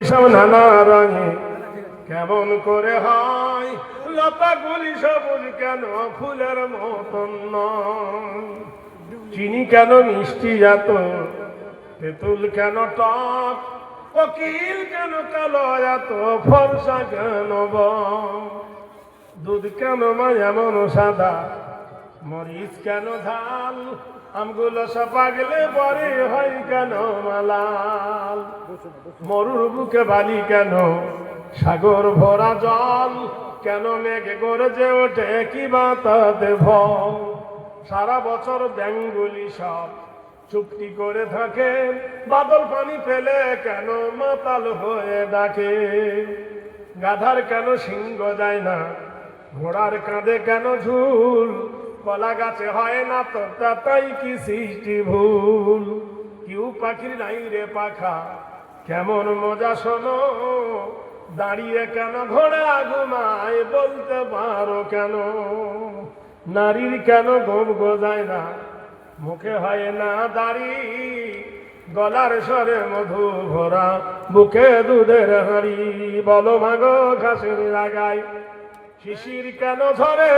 সব নানা রঙে কেমন করে হয়, লতাগুলি সবুজ কেন ফুলের মতন নয়, চিনি কেন মিষ্টি এত, তেঁতুল কেন টক, কোকিল কেন কালো এত, ফর্সা কেন বক, দুধ কেন মা এমন সাদা, মরিচ কেন ঝাল, আমগুলো সব পাগলে পরে হয় কেন মালাল, মরুর বুকে বালি কেন, সাগর ভরা জল কেন, মেঘে গরজে ওঠে কি বাতাতে ভয়, সারা বছর ব্যাঙগুলি সব চুপটি করে থাকে, বাদল পানি ফেলে কেন মাতাল হয়ে ডাকে, গাধার কেন সিংহ যায় না, ঘোড়ার কাঁধে কেন ঝুল, কলা গাছে হয় না তো তাই কি সৃষ্টি ভুল, কেউ পাখির নাই রে পাখা কেমন মজা শোনো, দাঁড়িয়ে কেন ঘোড়া ঘুমায় বলতে পারো কেন, নারীর কেন গোপ গজায় না, মুখে হয় না দাড়ি, গলার স্বরে মধু ভরা বুকে দুধের হাঁড়ি, বলো ভাগো ঘাসের লাগায় শিশির কেন ঝরে,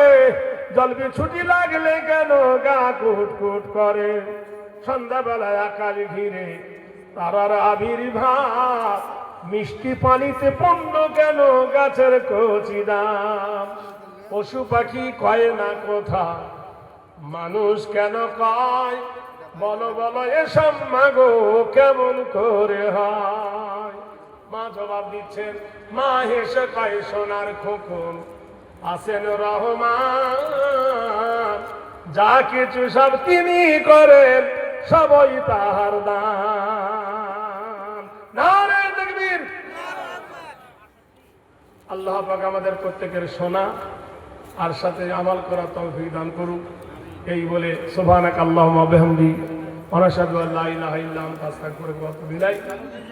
জল বিছুটি লাগলে কেন গা কুট কুট করে, সন্ধ্যাবেলায় আকাশ ঘিরে তারার আবির্ভাব, মিষ্টি পানিতে পণ্য কেন গাছের কচি দাম, পশু পাখি কয় না কথা, মানুষ কেন কয়, বলো বলো এসব মাগো কেমন করে হয়, মা জবাব দিচ্ছেন, মা হেসে কয় সোনার খোকন আছেন রহমান, যা কিছু সব তিনি করেন সবই তাহার দান। নারে তাকবীর। আল্লাহ পাক আমাদের প্রত্যেকের শোনা আর সাথে আমল করা তৌফিক দান করুক। এই বলে সুবহানাক আল্লাহুম্মা বিহামদি ওয়া আশহাদু আল্লা ইলাহা ইল্লা আনতা আস্তাগফিরুকা ওয়া আতুবু ইলাইক।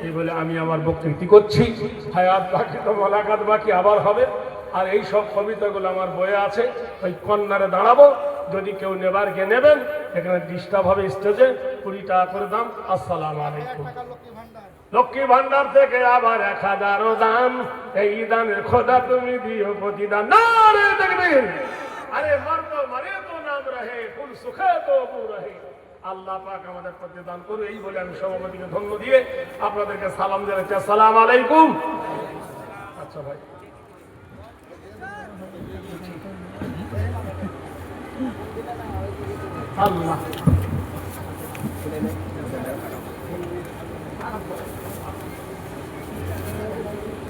এই বলে আমি আমার বক্তব্য করছি। হায়াত বাকি তো মোলাকাত বাকি আবার হবে। আর এই সব কবিতাগুলো আমার বইয়ে আছে, ওই কর্নারে দাঁড়াবো, যদি কেউ নেবার গে নেবেন, এখানে ডিস্টার্ব হবে স্টেজে, 20 টাকা করে দাম। আসসালামু আলাইকুম। লক্ষ্মী ভান্ডার থেকে আবার 1000 দান, এই দানের খোদা তুমি দিও প্রতিদান। নারে তাকবীর। আরে মারে তো নাম রহে, ফুল সুখে তো বু রহে। আল্লাহ পাক আমাদের প্রতিদান করুন। এই বলে আমি সভাপতিকে ধন্য দিয়ে আপনাদেরকে সালাম জানাচ্ছি। আসসালামু আলাইকুম। আচ্ছা ভাই, আল্লাহ